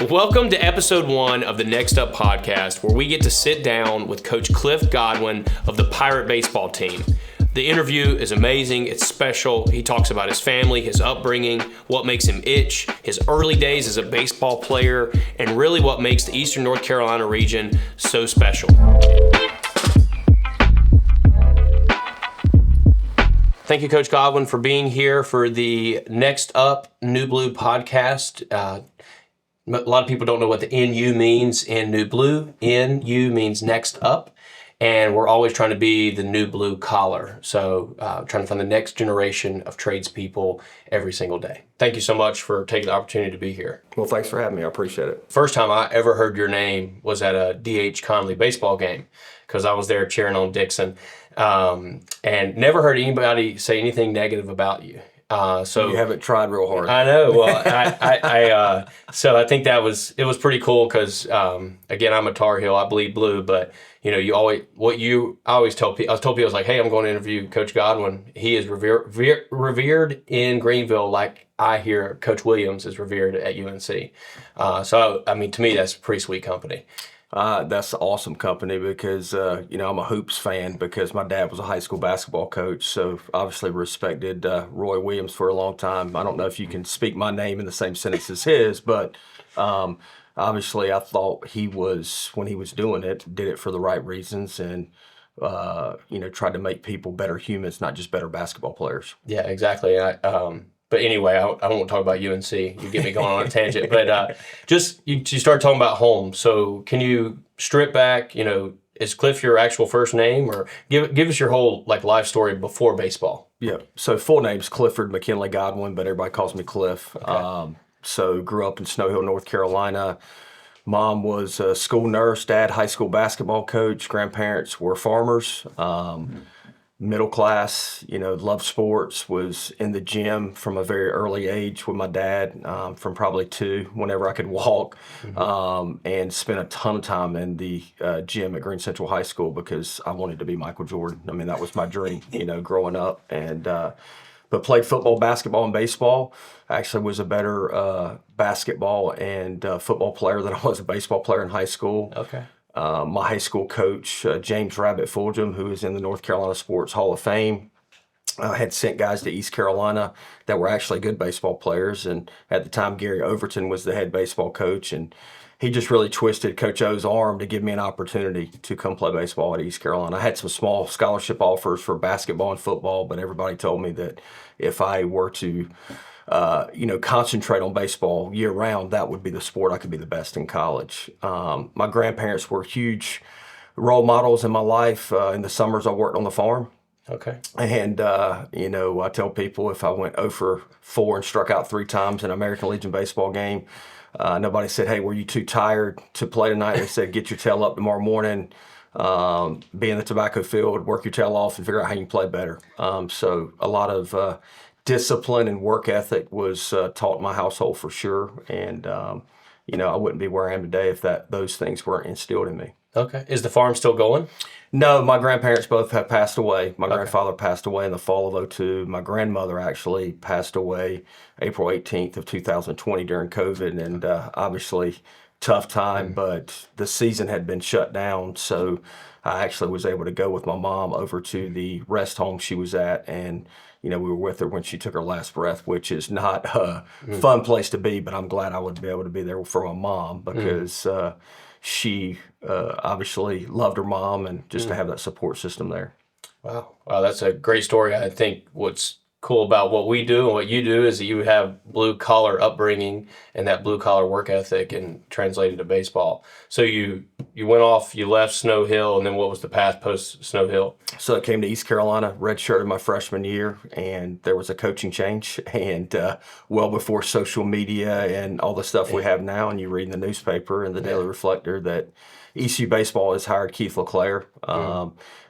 Welcome to episode 1 of the Next Up podcast, where we get to sit down with Coach Cliff Godwin of the Pirate baseball team. The interview is amazing. It's special. He talks about his family, his upbringing, what makes him itch, his early days as a baseball player, and really what makes the Eastern North Carolina region so special. Thank you, Coach Godwin, for being here for the Next Up New Blue podcast. A lot of people don't know what the NU means in New Blue. NU means next up, and we're always trying to be the new blue collar. So trying to find the next generation of tradespeople every single day. Thank you so much for taking the opportunity to be here. Well, thanks for having me. I appreciate it. First time I ever heard your name was at a D.H. Conley baseball game, because I was there cheering on Dixon, and never heard anybody say anything negative about you. So you haven't tried real hard. I know. Well, so I think it was pretty cool because, again, I'm a Tar Heel. I bleed blue, but you know, I always tell people, I was like, hey, I'm going to interview Coach Godwin. He is revered in Greenville, like I hear Coach Williams is revered at UNC. So I mean, to me, that's pretty sweet company. That's awesome company because, I'm a hoops fan because my dad was a high school basketball coach. So obviously respected Roy Williams for a long time. I don't know if you can speak my name in the same sentence as his, but obviously I thought when he was doing it, did it for the right reasons and, tried to make people better humans, not just better basketball players. Yeah, exactly. But anyway, I won't talk about UNC. You get me going on a tangent. But you start talking about home. So can you strip back, is Cliff your actual first name? Or give us your whole life story before baseball. Yeah. So full name's Clifford McKinley Godwin, but everybody calls me Cliff. Okay. So grew up in Snow Hill, North Carolina. Mom was a school nurse, dad high school basketball coach, grandparents were farmers. Middle class, loved sports, was in the gym from a very early age with my dad, from probably 2, whenever I could walk, and spent a ton of time in the gym at Green Central High School because I wanted to be Michael Jordan. I mean, that was my dream, growing up. And but played football, basketball, and baseball. I actually was a better basketball and football player than I was a baseball player in high school. Okay. My high school coach, James Rabbit Fulgham, who is in the North Carolina Sports Hall of Fame, had sent guys to East Carolina that were actually good baseball players. And at the time, Gary Overton was the head baseball coach. And he just really twisted Coach O's arm to give me an opportunity to come play baseball at East Carolina. I had some small scholarship offers for basketball and football, but everybody told me that if I were to concentrate on baseball year round, that would be the sport I could be the best in college. My grandparents were huge role models in my life. In the summers, I worked on the farm. Okay. And, I tell people if I went 0 for 4 and struck out 3 times in an American Legion baseball game, nobody said, hey, were you too tired to play tonight? They said, get your tail up tomorrow morning, be in the tobacco field, work your tail off and figure out how you can play better. So a lot of discipline and work ethic was taught in my household for sure. And, I wouldn't be where I am today if those things weren't instilled in me. Okay. Is the farm still going? No, my grandparents both have passed away. My grandfather passed away in the fall of 2002. My grandmother actually passed away April 18th of 2020 during COVID. And obviously tough time, but the season had been shut down. So I actually was able to go with my mom over to the rest home she was at. And we were with her when she took her last breath, which is not a fun place to be, but I'm glad I would be able to be there for my mom because she obviously loved her mom and just to have that support system there. Wow, that's a great story. I think what's cool about what we do and what you do is that you have blue collar upbringing and that blue collar work ethic and translated to baseball. So you went off, you left Snow Hill, and then what was the path post Snow Hill? So I came to East Carolina, redshirted my freshman year, and there was a coaching change. And well before social media and all the stuff we have now, and you read in the newspaper and the Daily Reflector that ECU baseball has hired Keith LeClaire.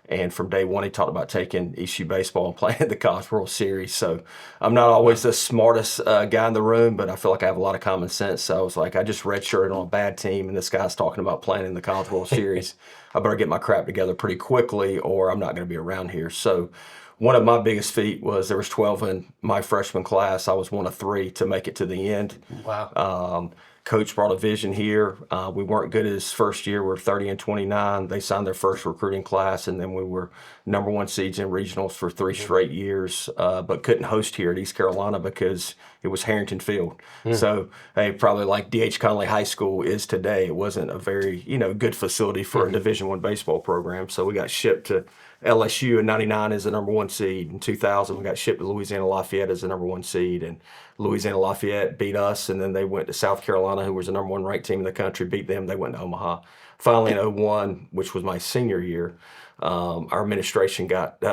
And from day one, he talked about taking ECU baseball and playing the College World Series. So I'm not always the smartest guy in the room, but I feel like I have a lot of common sense. So I was like, I just redshirted on a bad team, and this guy's talking about playing in the College World Series. I better get my crap together pretty quickly, or I'm not going to be around here. So one of my biggest feat was there was 12 in my freshman class. I was one of 3 to make it to the end. Wow. Coach brought a vision here. We weren't good his first year. We're 30-29. They signed their first recruiting class, and then we were number one seeds in regionals for 3 straight years, but couldn't host here at East Carolina because it was Harrington Field. So, hey, probably like D.H. Conley High School is today. It wasn't a very, good facility for a Division I baseball program. So we got shipped to LSU in 99 as the number one seed. In 2000, we got shipped to Louisiana Lafayette as the number one seed, and Louisiana Lafayette beat us, and then they went to South Carolina, who was the number one ranked team in the country, beat them. They went to Omaha. Finally, in 01, which was my senior year, our administration got,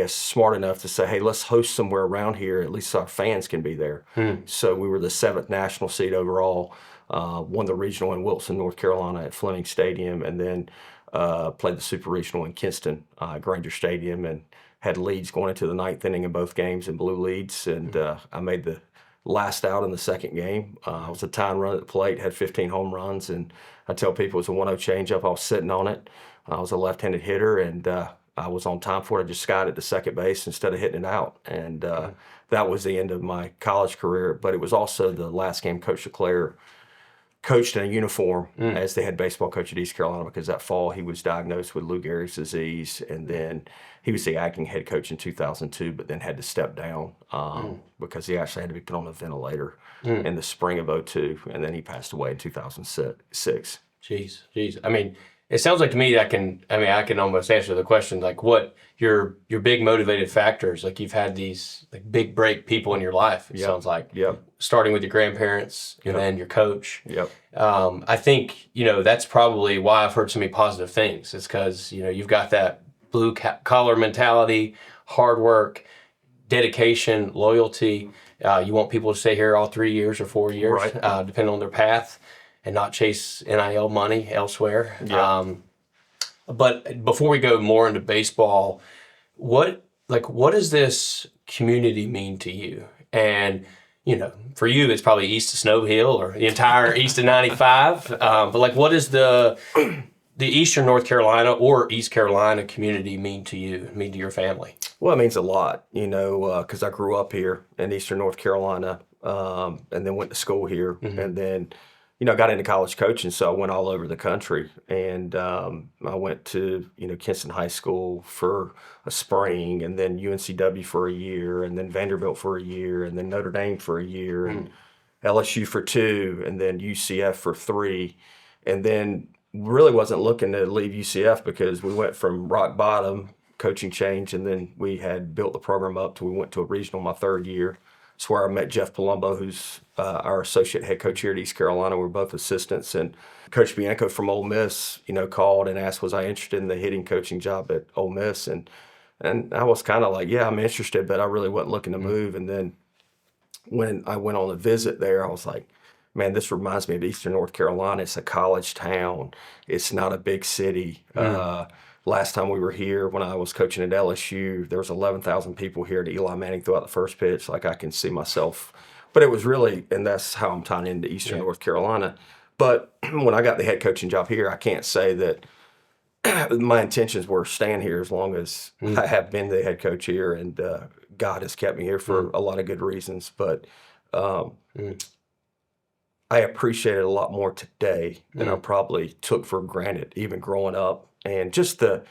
smart enough to say, hey, let's host somewhere around here. At least our fans can be there. So we were the 7th national seed overall, won the regional in Wilson, North Carolina at Fleming Stadium, and then played the Super Regional in Kinston, Granger Stadium, and had leads going into the 9th inning in both games and blew leads. And I made the last out in the second game. I was a tying run at the plate, had 15 home runs, and I tell people it's a 1-0 changeup. I was sitting on it. I was a left-handed hitter, and I was on time for it. I just skied it to second base instead of hitting it out. And that was the end of my college career. But it was also the last game Coach LeClaire coached in a uniform as the head baseball coach at East Carolina, because that fall he was diagnosed with Lou Gehrig's disease, and then he was the acting head coach in 2002, but then had to step down because he actually had to be put on a ventilator in the spring of '02, and then he passed away in 2006. Jeez. I mean, it sounds like to me I can almost answer the question, like what your big motivated factors, like you've had these like big break people in your life, it sounds like. Yep. Starting with your grandparents and then your coach. Yep. I think, that's probably why I've heard so many positive things. It's because, you've got that blue collar mentality, hard work, dedication, loyalty. You want people to stay here all 3 years or 4 years, right. Depending on their path, and not chase NIL money elsewhere. Yeah. But before we go more into baseball, what does this community mean to you? And, for you, it's probably east of Snow Hill or the entire east of 95. But like, what does the Eastern North Carolina or East Carolina community mean to you, mean to your family? Well, it means a lot, because I grew up here in Eastern North Carolina, and then went to school here, and then got into college coaching, so I went all over the country, and I went to Kinston High School for a spring, and then UNCW for a year, and then Vanderbilt for a year, and then Notre Dame for a year, and LSU for 2, and then UCF for 3, and then really wasn't looking to leave UCF because we went from rock bottom, coaching change, and then we had built the program up till we went to a regional my 3rd year. It's where I met Jeff Palumbo, who's our associate head coach here at East Carolina. We're both assistants. And Coach Bianco from Ole Miss, called and asked, was I interested in the hitting coaching job at Ole Miss? And I was kind of like, yeah, I'm interested, but I really wasn't looking to move. And then when I went on a visit there, I was like, man, this reminds me of Eastern North Carolina. It's a college town. It's not a big city. Last time we were here, when I was coaching at LSU, there was 11,000 people here at Eli Manning throughout the first pitch. Like, I can see myself. But it was really, and that's how I'm tying into Eastern North Carolina. But when I got the head coaching job here, I can't say that my intentions were staying here as long as I have been the head coach here, and God has kept me here for a lot of good reasons. But I appreciate it a lot more today than I probably took for granted, even growing up. And just the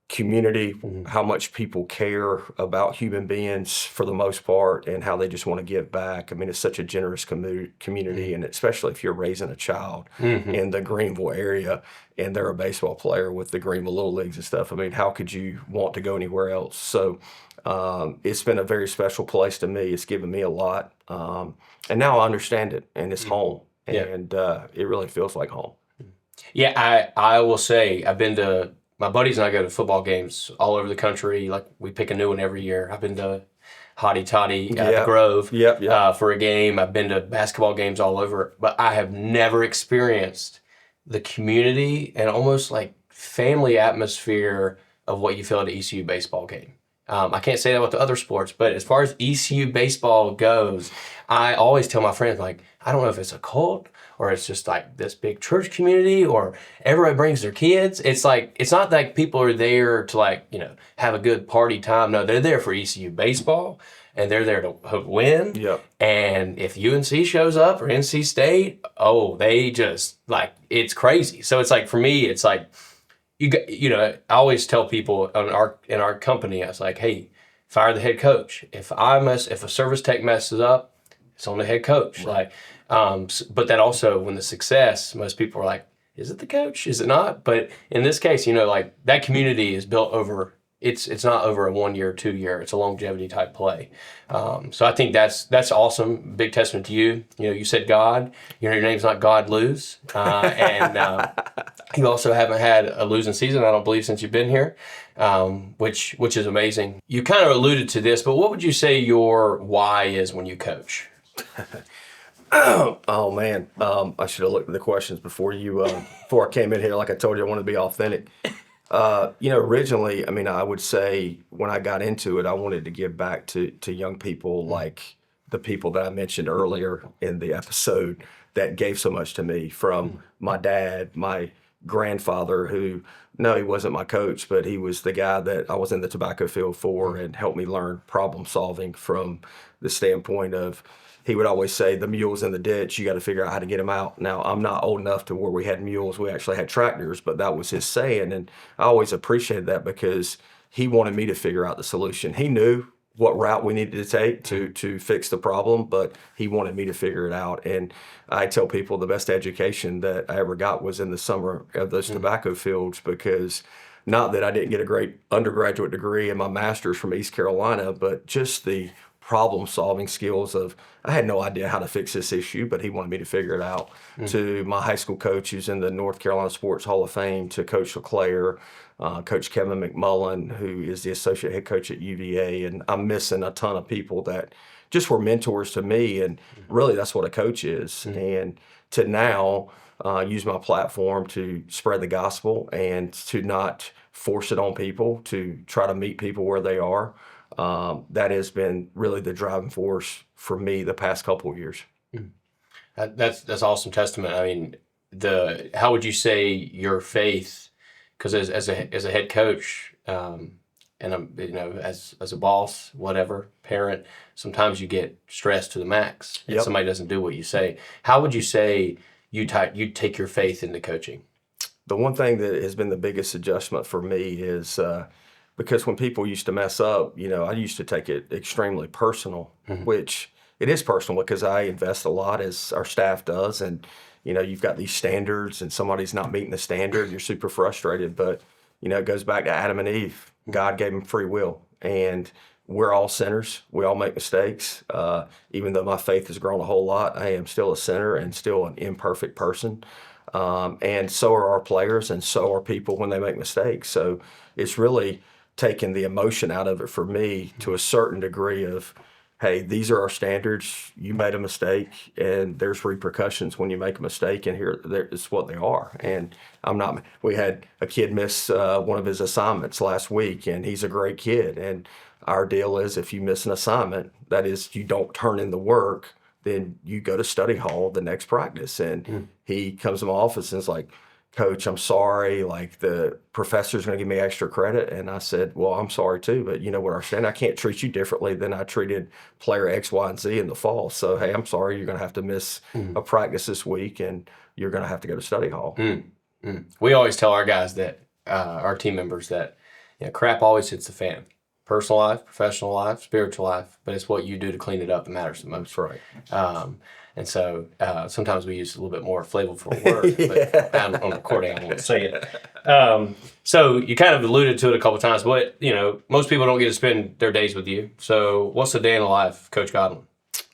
community, how much people care about human beings for the most part, and how they just want to give back. I mean, it's such a generous community, and especially if you're raising a child in the Greenville area and they're a baseball player with the Greenville Little Leagues and stuff. I mean, how could you want to go anywhere else? So it's been a very special place to me. It's given me a lot. And now I understand it, and it's home. And it really feels like home. Yeah, I will say I've been to, my buddies and I go to football games all over the country. Like, we pick a new one every year. I've been to Hotty Toddy at the Grove for a game. I've been to basketball games all over, but I have never experienced the community and almost like family atmosphere of what you feel at an ECU baseball game. I can't say that with the other sports, but as far as ECU baseball goes, I always tell my friends, like, I don't know if it's a cult or it's just like this big church community or everybody brings their kids. It's like, it's not like people are there to, like, have a good party time. No, they're there for ECU baseball. and they're there to win. Yep. And if UNC shows up or NC State, they just like, it's crazy. So it's like, for me, it's like, I always tell people in our company, I was like, hey, fire the head coach. If a service tech messes up, it's on the head coach. Right. But that also, when the success, most people are like, is it the coach? Is it not? But in this case, like that community is built over. It's not over a 1 year, 2 year. It's a longevity type play. So I think that's awesome. Big testament to you. You said God. Your name's not God Lose, and you also haven't had a losing season, I don't believe, since you've been here, which is amazing. You kind of alluded to this, but what would you say your why is when you coach? Oh man, I should have looked at the questions before I came in here. Like I told you, I want to be authentic. Originally, I would say when I got into it, I wanted to give back to young people like the people that I mentioned earlier in the episode that gave so much to me, from my dad, my grandfather, who, no, he wasn't my coach, but he was the guy that I was in the tobacco field for and helped me learn problem solving from the standpoint of, he would always say, the mule's in the ditch, you got to figure out how to get him out. Now, I'm not old enough to where we had mules. We actually had tractors, but that was his saying. And I always appreciated that because he wanted me to figure out the solution. He knew what route we needed to take to fix the problem, but he wanted me to figure it out. And I tell people the best education that I ever got was in the summer of those tobacco fields, because not that I didn't get a great undergraduate degree and my master's from East Carolina, but just the problem-solving skills of, I had no idea how to fix this issue, but he wanted me to figure it out. To my high school coach who's in the North Carolina Sports Hall of Fame, to Coach LeClaire, Coach Kevin McMullen, who is the associate head coach at UVA, and I'm missing a ton of people that just were mentors to me, and really that's what a coach is. And to now use my platform to spread the gospel and to not force it on people, to try to meet people where they are. That has been really the driving force for me the past couple of years. That's awesome testament. How would you say your faith? Because as a head coach, and as a boss, whatever, parent, sometimes you get stressed to the max, and somebody doesn't do what you say. How would you say you take your faith into coaching? The one thing that has been the biggest adjustment for me is, because when people used to mess up, I used to take it extremely personal, which it is personal because I invest a lot, as our staff does. And, you've got these standards and somebody's not meeting the standard, you're super frustrated. But, it goes back to Adam and Eve. God gave them free will, and we're all sinners. We all make mistakes. Even though my faith has grown a whole lot, I am still a sinner and still an imperfect person. And so are our players, and so are people when they make mistakes. So it's really taking the emotion out of it for me to a certain degree of, hey, these are our standards. You made a mistake, and there's repercussions when you make a mistake, and here it's what they are. And we had a kid miss one of his assignments last week, and he's a great kid. And our deal is, if you miss an assignment, that is, you don't turn in the work, then you go to study hall the next practice. And he comes to my office and is like, Coach, I'm sorry, like the professor's going to give me extra credit. And I said, well, I'm sorry too, but you know what I'm saying? I can't treat you differently than I treated player X, Y, and Z in the fall. So, hey, I'm sorry, you're going to have to miss a practice this week, and you're going to have to go to study hall. We always tell our guys that, our team members, that crap always hits the fan. Personal life, professional life, spiritual life, but it's what you do to clean it up that matters the most. That's right. And so sometimes we use a little bit more flavorful words, but on recording I won't say it. So you kind of alluded to it a couple of times, but most people don't get to spend their days with you. So what's the day in the life of Coach Godwin?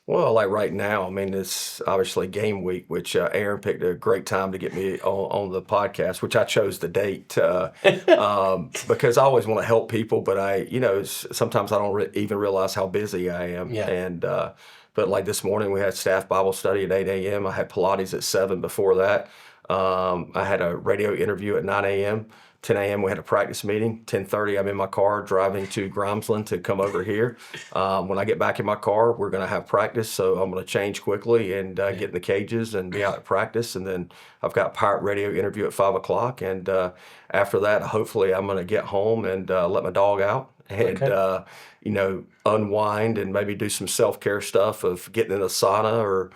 Well, like right now, it's obviously game week, which Aaron picked a great time to get me on the podcast, which I chose the date because I always want to help people, but sometimes I don't even realize how busy I am. Yeah. And but like this morning, we had staff Bible study at 8 a.m. I had Pilates at 7 before that. I had a radio interview at 9 a.m. 10 a.m. we had a practice meeting. 10:30 I'm in my car driving to Grimesland to come over here. When I get back in my car, we're going to have practice, so I'm going to change quickly and get in the cages and be out at practice. And then I've got pirate radio interview at 5 o'clock. And after that, hopefully I'm going to get home and let my dog out and unwind and maybe do some self-care stuff of getting in a sauna or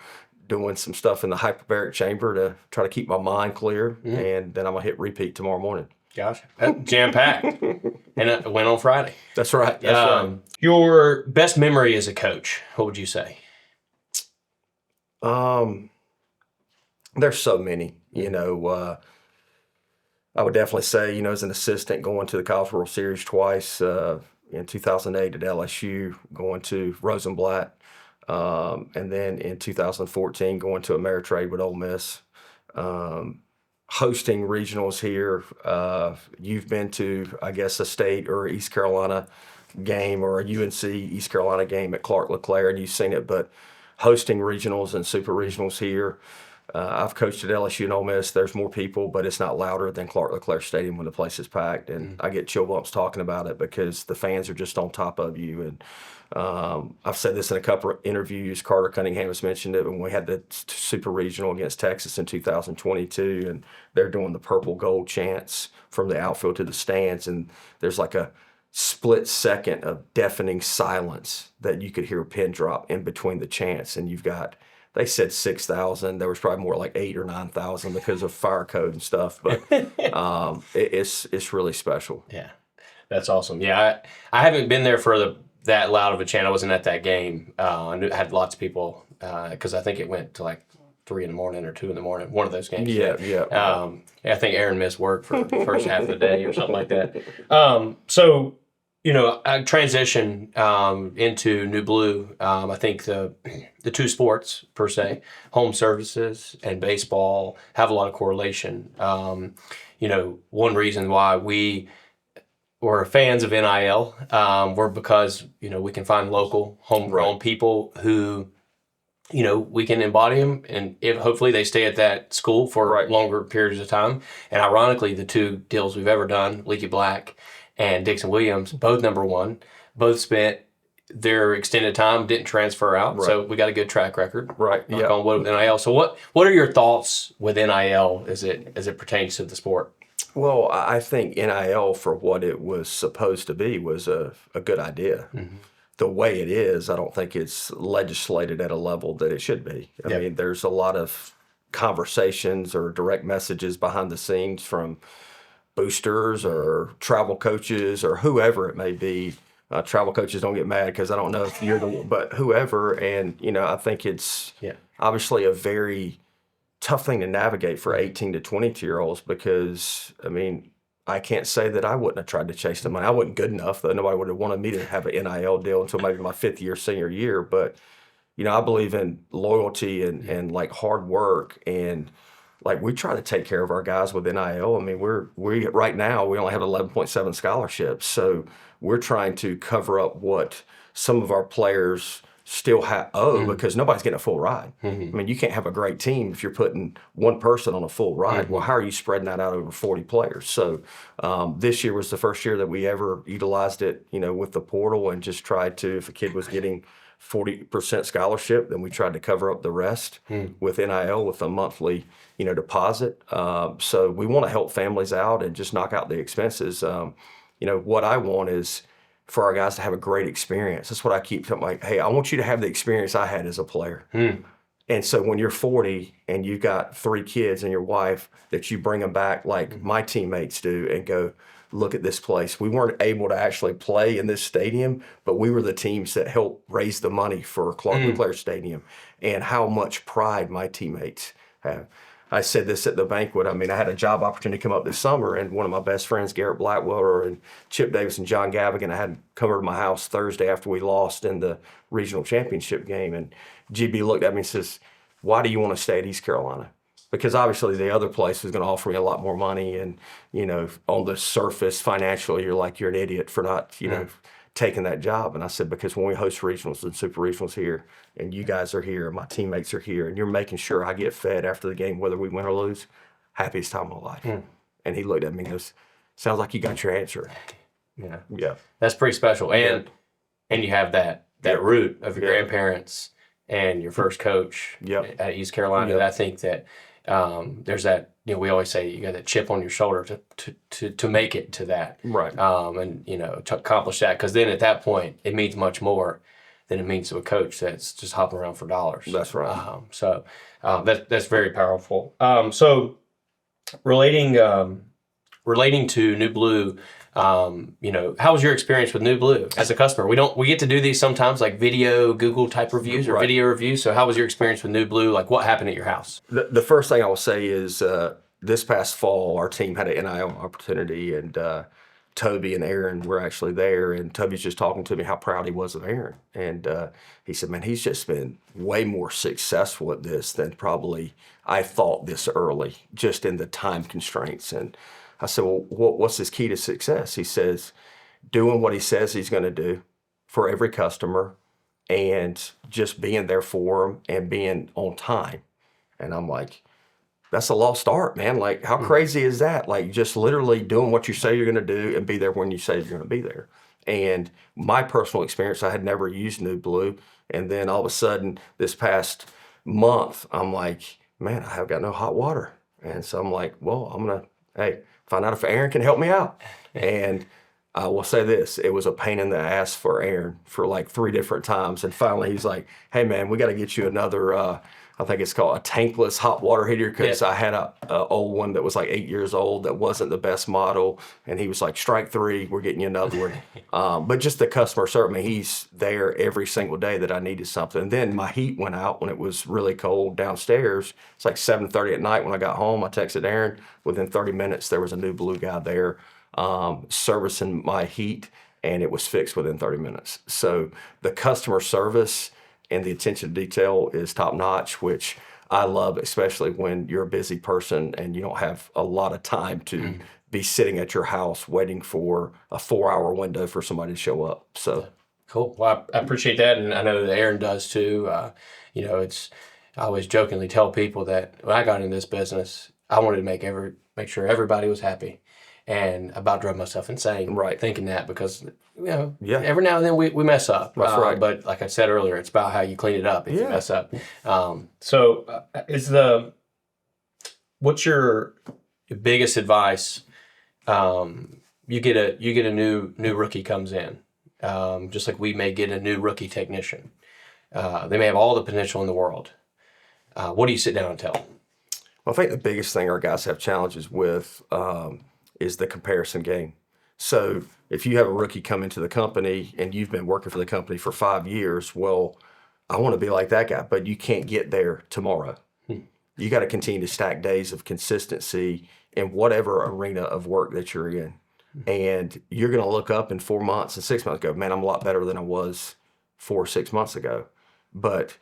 doing some stuff in the hyperbaric chamber to try to keep my mind clear. And then I'm gonna hit repeat tomorrow morning. Gotcha. Jam packed, and it went on Friday. That's right. That's right. Your best memory as a coach, what would you say? There's so many. I would definitely say, as an assistant going to the College World Series twice, in 2008 at LSU, going to Rosenblatt, and then in 2014 going to Ameritrade with Ole Miss, hosting regionals here. You've been to, I guess, a State or East Carolina game or a UNC East Carolina game at Clark LeClaire, and you've seen it, but hosting regionals and super regionals here. I've coached at LSU and Ole Miss. There's more people, but it's not louder than Clark LeClaire Stadium when the place is packed. And I get chill bumps talking about it because the fans are just on top of you. And I've said this in a couple of interviews. Carter Cunningham has mentioned it when we had the super regional against Texas in 2022, and they're doing the purple gold chants from the outfield to the stands. And there's like a split second of deafening silence that you could hear a pin drop in between the chants. And you've got, they said 6,000. There was probably more like 8,000 or 9,000 because of fire code and stuff. But it's really special. Yeah, that's awesome. Yeah, I haven't been there for that loud of a chant. I wasn't at that game. I had lots of people because I think it went to like 3 in the morning or 2 in the morning. One of those games. Yeah. I think Aaron missed work for the first half of the day or something like that. So I transition into New Blue. I think the two sports per se, home services and baseball, have a lot of correlation. One reason why we were fans of NIL were because we can find local homegrown people who we can embody them, and hopefully they stay at that school for longer periods of time. And ironically, the two deals we've ever done, Leaky Black and Dixon Williams, both number one, both spent their extended time, didn't transfer out. Right. So we got a good track record. Right. Yeah. On with NIL. So what are your thoughts with NIL as it pertains to the sport? Well, I think NIL, for what it was supposed to be, was a good idea. Mm-hmm. The way it is, I don't think it's legislated at a level that it should be. I mean, there's a lot of conversations or direct messages behind the scenes from boosters or travel coaches or whoever it may be. Travel coaches don't get mad because I don't know if you're but whoever. And, I think it's obviously a very tough thing to navigate for 18 to 22-year-olds because, I can't say that I wouldn't have tried to chase the money. I wasn't good enough, though. Nobody would have wanted me to have an NIL deal until maybe my 5th year, senior year. But, I believe in loyalty and like hard work, and like we try to take care of our guys with NIL. We right now we only have 11.7 scholarships, so we're trying to cover up what some of our players still owe because nobody's getting a full ride. Mm-hmm. You can't have a great team if you're putting one person on a full ride. Mm-hmm. Well, how are you spreading that out over 40 players? So this year was the first year that we ever utilized it, with the portal, and just tried to, if a kid was getting 40% scholarship, then we tried to cover up the rest with NIL with a monthly, deposit. So we want to help families out and just knock out the expenses. What I want is for our guys to have a great experience. That's what I keep telling, like, hey, I want you to have the experience I had as a player. And so when you're 40 and you've got 3 kids and your wife, that you bring them back like my teammates do and go, look at this place. We weren't able to actually play in this stadium, but we were the teams that helped raise the money for Clark LeClaire Stadium, and how much pride my teammates have. I said this at the banquet. I had a job opportunity come up this summer, and one of my best friends, Garrett Blackwelder and Chip Davis and John Gavigan, I had come over to my house Thursday after we lost in the regional championship game. And GB looked at me and says, why do you want to stay at East Carolina? Because obviously the other place is going to offer me a lot more money. And, on the surface financially, you're like, you're an idiot for not, taking that job. And I said, because when we host regionals and super regionals here, and you guys are here, my teammates are here, and you're making sure I get fed after the game, whether we win or lose, happiest time of my life. And he looked at me and goes, sounds like you got your answer. Yeah. That's pretty special. And you have that root of your grandparents and your first coach at East Carolina. I think that there's that, we always say you got that chip on your shoulder to make it to that. Right. And, to accomplish that. Because then at that point, it means much more than it means to a coach that's just hopping around for dollars. That's right. That's very powerful. So relating to New Blue, how was your experience with New Blue as a customer? We get to do these sometimes, like video Google type reviews or video reviews. So how was your experience with New Blue? Like, what happened at your house? The first thing I will say is this past fall, our team had an NIL opportunity, and Toby and Aaron were actually there. And Toby's just talking to me how proud he was of Aaron. And he said, man, he's just been way more successful at this than probably I thought this early, just in the time constraints. And I said, well, what's his key to success? He says, doing what he says he's going to do for every customer and just being there for them and being on time. And I'm like, that's a lost art, man. Like, how crazy is that? Like, just literally doing what you say you're going to do and be there when you say you're going to be there. And my personal experience, I had never used New Blue. And then all of a sudden, this past month, I'm like, man, I have got no hot water. And so I'm like, well, I'm going to, find out if Aaron can help me out. And I will say this, it was a pain in the ass for Aaron for like 3 different times. And finally he's like, hey man, we got to get you another, I think it's called a tankless hot water heater, because I had a old one that was like 8 years old that wasn't the best model. And he was like, strike 3, we're getting you another one. But just the customer service, I mean, he's there every single day that I needed something. And then my heat went out when it was really cold downstairs. It's like 7:30 at night when I got home. I texted Aaron. Within 30 minutes, there was a New Blue guy there servicing my heat, and it was fixed within 30 minutes. So the customer service and the attention to detail is top notch, which I love, especially when you're a busy person and you don't have a lot of time to be sitting at your house waiting for a 4-hour window for somebody to show up. So cool. Well, I appreciate that, and I know that Aaron does too. I always jokingly tell people that when I got into this business, I wanted to make sure everybody was happy. And about drove myself insane thinking that, because every now and then we mess up. That's right. But like I said earlier, it's about how you clean it up if you mess up. What's your biggest advice? You get a new rookie comes in, just like we may get a new rookie technician. They may have all the potential in the world. What do you sit down and tell them? Well, I think the biggest thing our guys have challenges with is the comparison game. So if you have a rookie come into the company and you've been working for the company for 5 years, well, I want to be like that guy, but you can't get there tomorrow. You got to continue to stack days of consistency in whatever arena of work that you're in. And you're going to look up in 4 months and 6 months, go, man, I'm a lot better than I was 4 or 6 months ago. But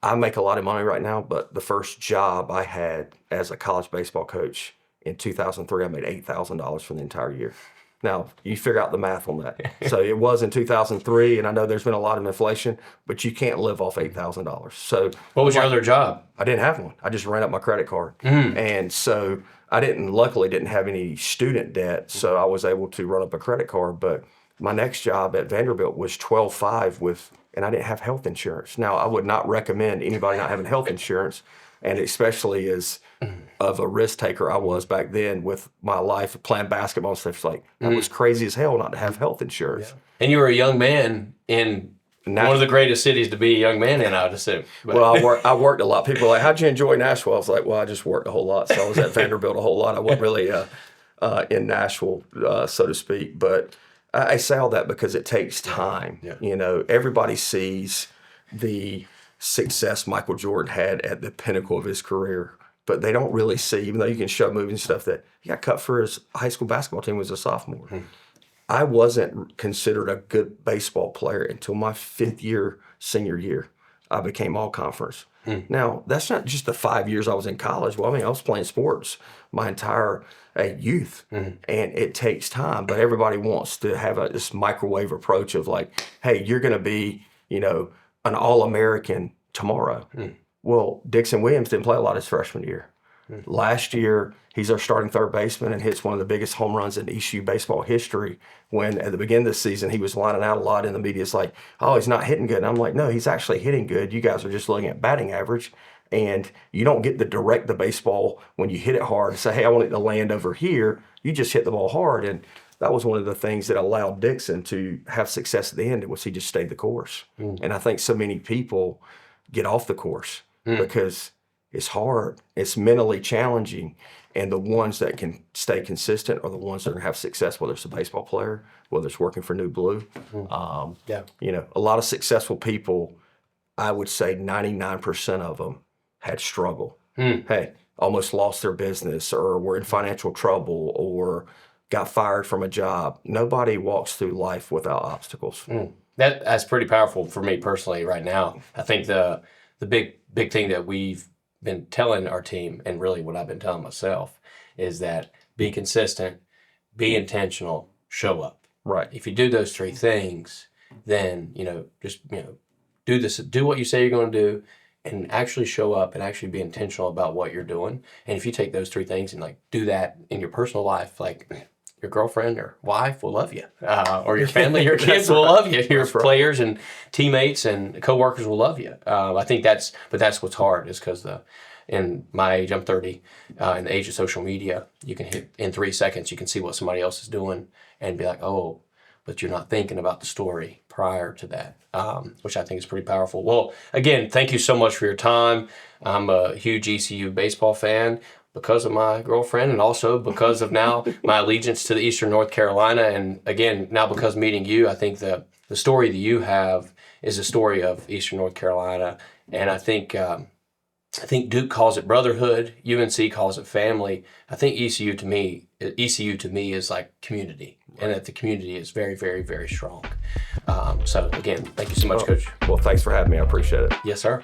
I make a lot of money right now, but the first job I had as a college baseball coach in 2003, I made $8,000 for the entire year. Now, you figure out the math on that. So it was in 2003, and I know there's been a lot of inflation, but you can't live off $8,000. So what was your other job? I didn't have one. I just ran up my credit card. And so I luckily didn't have any student debt, so I was able to run up a credit card. But my next job at Vanderbilt was 12.5 and I didn't have health insurance. Now, I would not recommend anybody not having health insurance, and especially as of a risk taker I was back then with my life playing basketball and stuff. It's like, that was crazy as hell not to have health insurance. Yeah. And you were a young man in one of the greatest cities to be a young man in, I would assume. But. Well, I worked a lot. People are like, how'd you enjoy Nashville? I was like, well, I just worked a whole lot. So I was at Vanderbilt a whole lot. I wasn't really in Nashville, so to speak. But I say all that because it takes time. Yeah. Everybody sees the success Michael Jordan had at the pinnacle of his career, but they don't really see, even though you can show movies and stuff, that he got cut for his high school basketball team as a sophomore. I wasn't considered a good baseball player until my 5th year, senior year. I became all conference. Now, that's not just the 5 years I was in college. Well, I mean, I was playing sports my entire youth, and it takes time. But everybody wants to have this microwave approach of like, hey, you're going to be, an All-American tomorrow. Well, Dixon Williams didn't play a lot his freshman year. Last year, he's our starting third baseman and hits one of the biggest home runs in ECU baseball history, when at the beginning of the season, he was lining out a lot in the media. It's like, oh, he's not hitting good. And I'm like, no, he's actually hitting good. You guys are just looking at batting average. And you don't get to direct the baseball when you hit it hard and say, hey, I want it to land over here. You just hit the ball hard. And that was one of the things that allowed Dixon to have success at the end, was he just stayed the course. And I think so many people get off the course because it's hard. It's mentally challenging. And the ones that can stay consistent are the ones that are going to have success, whether it's a baseball player, whether it's working for New Blue. You know, a lot of successful people, I would say 99% of them had struggle. Hey, almost lost their business, or were in financial trouble, or got fired from a job. Nobody walks through life without obstacles. That's pretty powerful for me personally right now. I think the big thing that we've been telling our team, and really what I've been telling myself, is that be consistent, be intentional, show up. Right. If you do those three things, then, you know, just, you know, do what you say you're going to do, and actually show up and actually be intentional about what you're doing. And if you take those three things and like do that in your personal life, like your girlfriend or wife will love you, or your family, your kids will love you, your players and teammates and coworkers will love you. I think that's what's hard, is because in my age, I'm 30, in the age of social media, you can hit in 3 seconds, you can see what somebody else is doing and be like, oh, but you're not thinking about the story prior to that, which I think is pretty powerful. Well, again, thank you so much for your time. I'm a huge ECU baseball fan because of my girlfriend, and also because of now my allegiance to the Eastern North Carolina. And again, now because meeting you, I think the story that you have is a story of Eastern North Carolina. And I think Duke calls it brotherhood. UNC calls it family. I think ECU to me is like community, and that the community is very, very, very strong. So again, thank you so much, Coach. Well, thanks for having me. I appreciate it. Yes, sir.